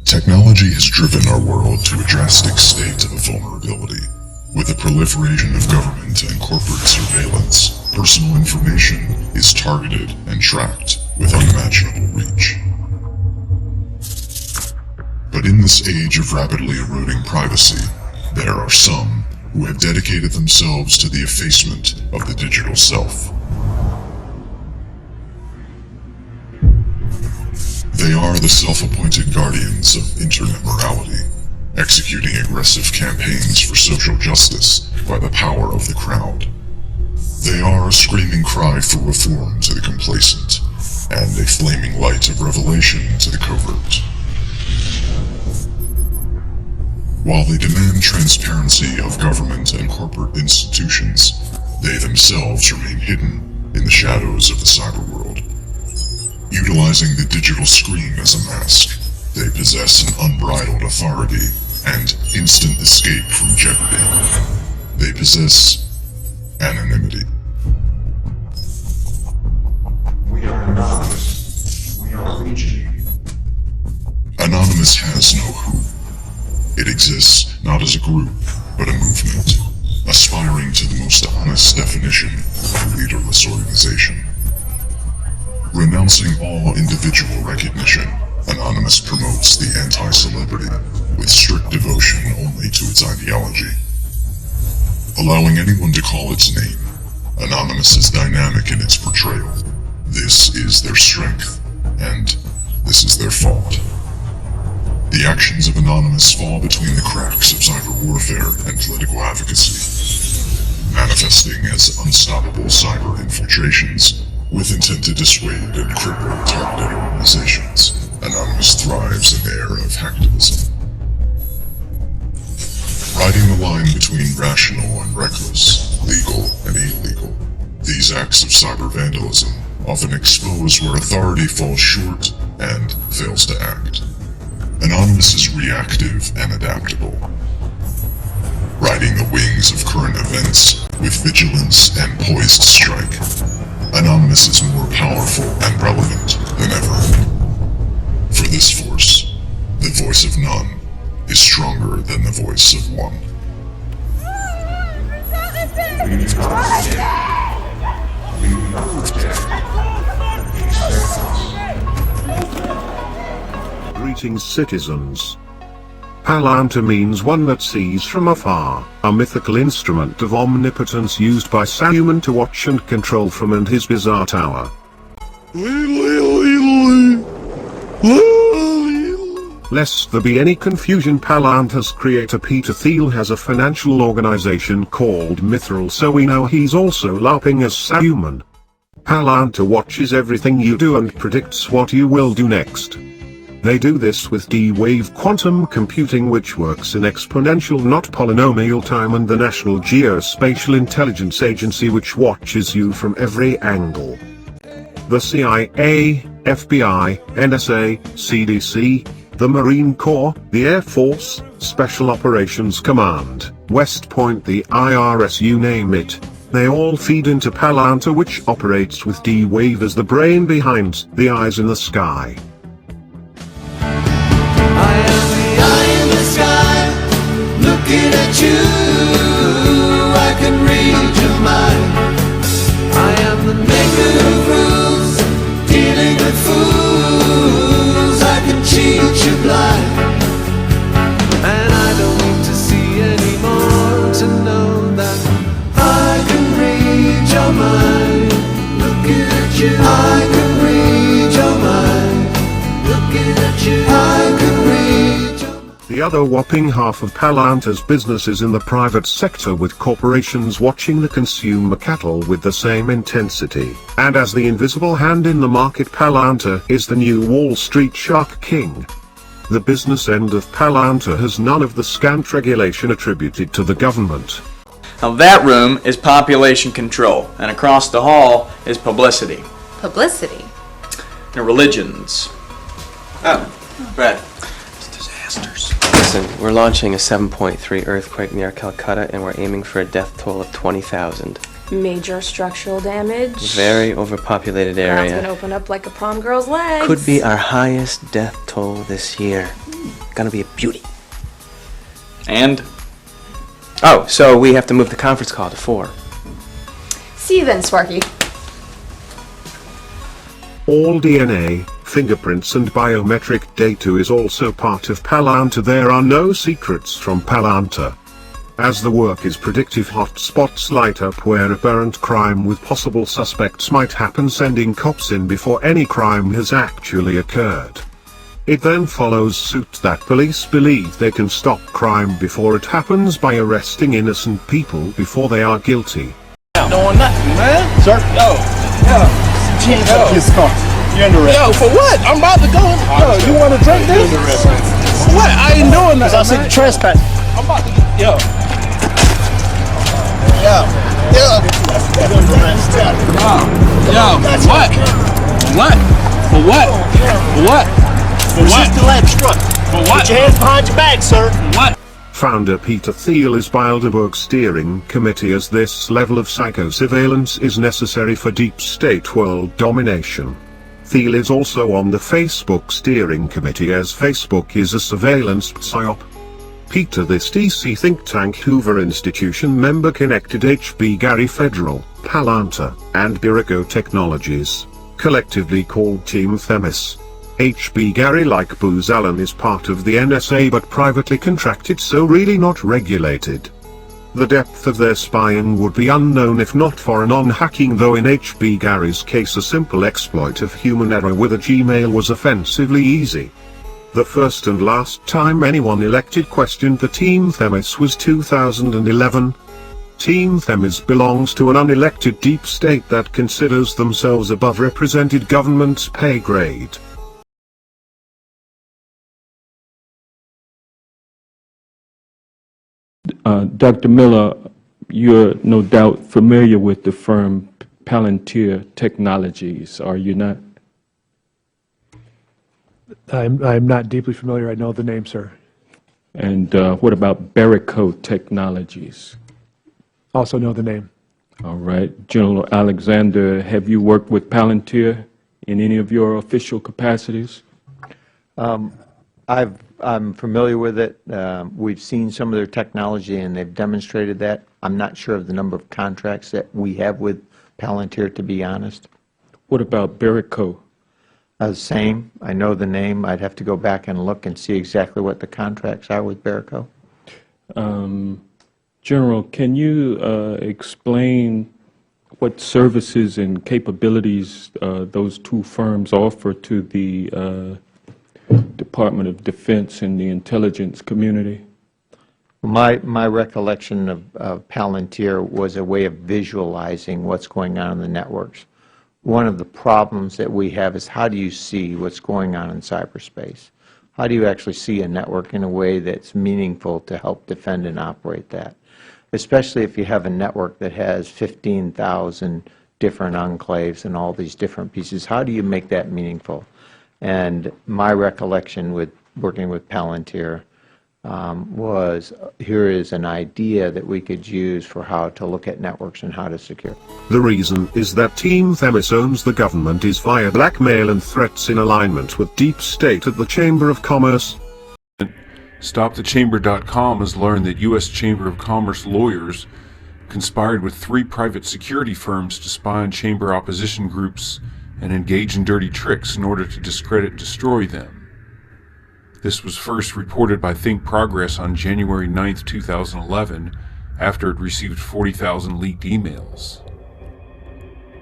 Technology has driven our world to a drastic state of vulnerability. With the proliferation of government and corporate surveillance, personal information is targeted and tracked with unimaginable reach. But in this age of rapidly eroding privacy, there are some who have dedicated themselves to the effacement of the digital self. They are the self-appointed guardians of internet morality, executing aggressive campaigns for social justice by the power of the crowd. They are a screaming cry for reform to the complacent, and a flaming light of revelation to the covert. While they demand transparency of government and corporate institutions, they themselves remain hidden in the shadows of the cyber world. Utilizing the digital screen as a mask, they possess an unbridled authority and instant escape from jeopardy. They possess anonymity. We are anonymous. We are legion. Anonymous has no who. It exists not as a group, but a movement, aspiring to the most honest definition of a leaderless organization. Renouncing all individual recognition, Anonymous promotes the anti-celebrity with strict devotion only to its ideology. Allowing anyone to call its name, Anonymous is dynamic in its portrayal. This is their strength, and this is their fault. The actions of Anonymous fall between the cracks of cyber warfare and political advocacy, manifesting as unstoppable cyber infiltrations with intent to dissuade and cripple targeted organizations. Anonymous thrives in the era of hacktivism. Riding the line between rational and reckless, legal and illegal, these acts of cyber vandalism often expose where authority falls short and fails to act. Anonymous is reactive and adaptable, riding the wings of current events with vigilance and poised strike. Anonymous is more powerful and relevant than ever. For this force, the voice of none is stronger than the voice of one. Greetings, citizens. Palantir means one that sees from afar, a mythical instrument of omnipotence used by Sarumon to watch and control from and his bizarre tower. Lest there be any confusion, Palantir's creator Peter Thiel has a financial organization called Mithril, so we know he's also LARPing as Sarumon. Palantir watches everything you do and predicts what you will do next. They do this with D-wave quantum computing, which works in exponential not polynomial time, and the National Geospatial-Intelligence Agency, which watches you from every angle. The CIA, FBI, NSA, CDC, the Marine Corps, the Air Force, Special Operations Command, West Point, the IRS, you name it. They all feed into Palantir, which operates with D-wave as the brain behind the eyes in the sky. I am the eye in the sky, looking at you. I can read your mind. I am the maker of rules, dealing with fools. I can cheat you blind, and I don't need to see anymore to know that I can read your mind. Looking at you, I can read your mind. Looking at you, I can read your mind. The other whopping half of Palantir's business is in the private sector, with corporations watching the consumer cattle with the same intensity. And as the invisible hand in the market, Palantir is the new Wall Street Shark King. The business end of Palantir has none of the scant regulation attributed to the government. Now that room is population control, and across the hall is publicity. Publicity? Now religions. Oh, Brad. It's disasters. Listen, we're launching a 7.3 earthquake near Calcutta, and we're aiming for a death toll of 20,000. Major structural damage. Very overpopulated Ground's area. gonna open up like a prom girl's legs. Could be our highest death toll this year. Gonna be a beauty. And Oh, so we have to move the conference call to 4. See you then, Sparky. All DNA, fingerprints and biometric data is also part of Palantir. There are no secrets from Palantir. As the work is predictive, hotspots light up where apparent crime with possible suspects might happen, sending cops in before any crime has actually occurred. It then follows suit that police believe they can stop crime before it happens by arresting innocent people before they are guilty. Doing nothing, man. Sir? Yo. Hands up his car. You're under arrest. Yo, for what? I'm about to go. Yo, you want to drink this? For what? I ain't doing that. I said trespass. I'm about to get. Yo. What? What? For what? For what? For what? For what? Put your hands behind your back, sir. For what? Founder Peter Thiel is Bilderberg steering committee, as this level of psychosurveillance is necessary for deep state world domination. Thiel is also on the Facebook steering committee, as Facebook is a surveillance psyop. Peter, this DC think tank Hoover Institution member, connected HB Gary Federal, Palantir, and Biraco Technologies, collectively called Team Themis. HB Gary, like Booz Allen, is part of the NSA but privately contracted, so really not regulated. The depth of their spying would be unknown if not for a non-hacking, though in HB Gary's case a simple exploit of human error with a Gmail was offensively easy. The first and last time anyone elected questioned the Team Themis was 2011. Team Themis belongs to an unelected deep state that considers themselves above represented government's pay grade. Dr. Miller, you're no doubt familiar with the firm Palantir Technologies, are you not? I'm not deeply familiar. I know the name, sir. And what about ⴱQᴜᴜ Technologies? Also know the name. All right. General Alexander, have you worked with Palantir in any of your official capacities? I'm familiar with it. We've seen some of their technology and they've demonstrated that. I'm not sure of the number of contracts that we have with Palantir, to be honest. What about ⴱQᴜᴜ? Same. I know the name. I'd have to go back and look and see exactly what the contracts are with ⴱQᴜᴜ. General, can you explain what services and capabilities those two firms offer to the Department of Defense and the intelligence community? My recollection of Palantir was a way of visualizing what's going on in the networks. One of the problems that we have is, how do you see what's going on in cyberspace? How do you actually see a network in a way that's meaningful to help defend and operate that? Especially if you have a network that has 15,000 different enclaves and all these different pieces. How do you make that meaningful? And my recollection with working with Palantir was, here is an idea that we could use for how to look at networks and how to secure. The reason is that Team Themis owns the government is via blackmail and threats, in alignment with deep state at the Chamber of Commerce. StopTheChamber.com has learned that U.S. Chamber of Commerce lawyers conspired with 3 private security firms to spy on Chamber opposition groups and engage in dirty tricks in order to discredit and destroy them. This was first reported by Think Progress on January 9, 2011, after it received 40,000 leaked emails.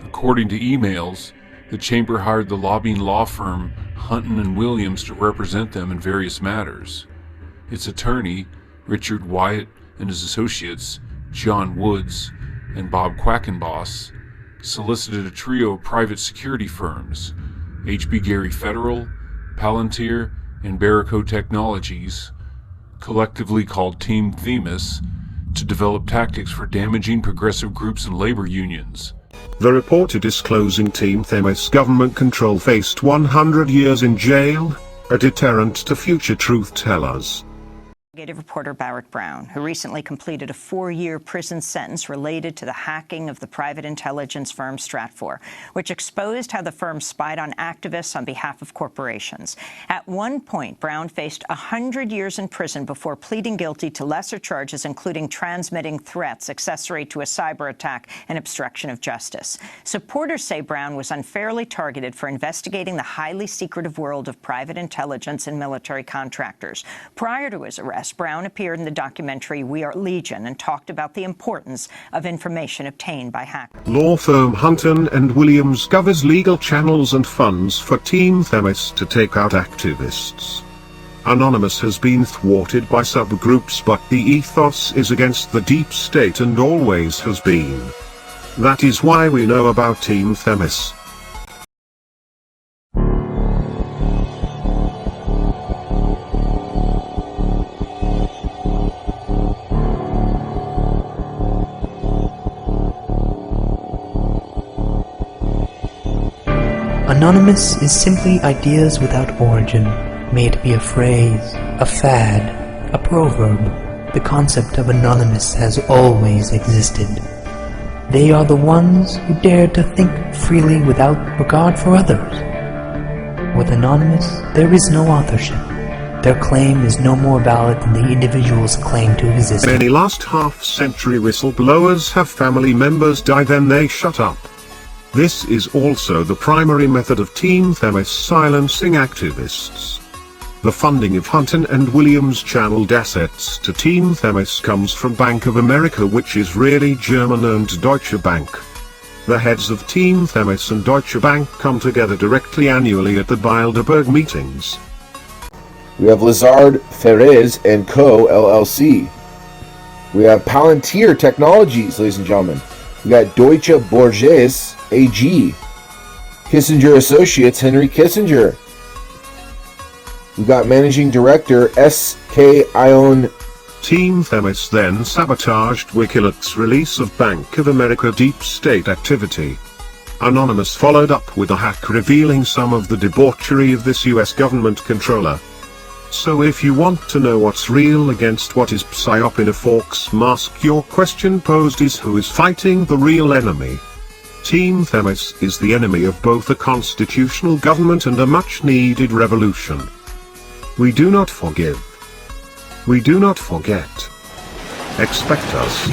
According to emails, the Chamber hired the lobbying law firm Hunton and Williams to represent them in various matters. Its attorney, Richard Wyatt, and his associates, John Woods and Bob Quackenboss, solicited a trio of private security firms, HB Gary Federal, Palantir, and ⴱQᴜᴜ Technologies, collectively called Team Themis, to develop tactics for damaging progressive groups and labor unions. The reporter disclosing Team Themis government control faced 100 years in jail, a deterrent to future truth tellers. Reporter Barrett Brown, who recently completed a 4-year prison sentence related to the hacking of the private intelligence firm Stratfor, which exposed how the firm spied on activists on behalf of corporations. At one point, Brown faced 100 years in prison before pleading guilty to lesser charges, including transmitting threats accessory to a cyber attack and obstruction of justice. Supporters say Brown was unfairly targeted for investigating the highly secretive world of private intelligence and military contractors. Prior to his arrest, Brown appeared in the documentary We Are Legion and talked about the importance of information obtained by hackers. Law firm Hunton & Williams covers legal channels and funds for Team Themis to take out activists. Anonymous has been thwarted by subgroups, but the ethos is against the deep state and always has been. That is why we know about Team Themis. Anonymous is simply ideas without origin. May it be a phrase, a fad, a proverb. The concept of anonymous has always existed. They are the ones who dare to think freely without regard for others. With anonymous, there is no authorship. Their claim is no more valid than the individual's claim to existence. Many last half-century whistleblowers have family members die, then they shut up. This is also the primary method of Team Themis silencing activists. The funding of Hunton & Williams channeled assets to Team Themis comes from Bank of America, which is really German-owned Deutsche Bank. The heads of Team Themis and Deutsche Bank come together directly annually at the Bilderberg meetings. We have Lazard, Ferrez & Co. LLC. We have Palantir Technologies, ladies and gentlemen. We got Deutsche Börse AG. Kissinger Associates, Henry Kissinger. We got Managing Director S.K. Ion. Team Themis then sabotaged WikiLeaks' release of Bank of America deep state activity. Anonymous followed up with a hack revealing some of the debauchery of this US government controller. So if you want to know what's real against what is psyop in a folk's mask, your question posed is, who is fighting the real enemy? Team Themis is the enemy of both a constitutional government and a much-needed revolution. We do not forgive. We do not forget. Expect us.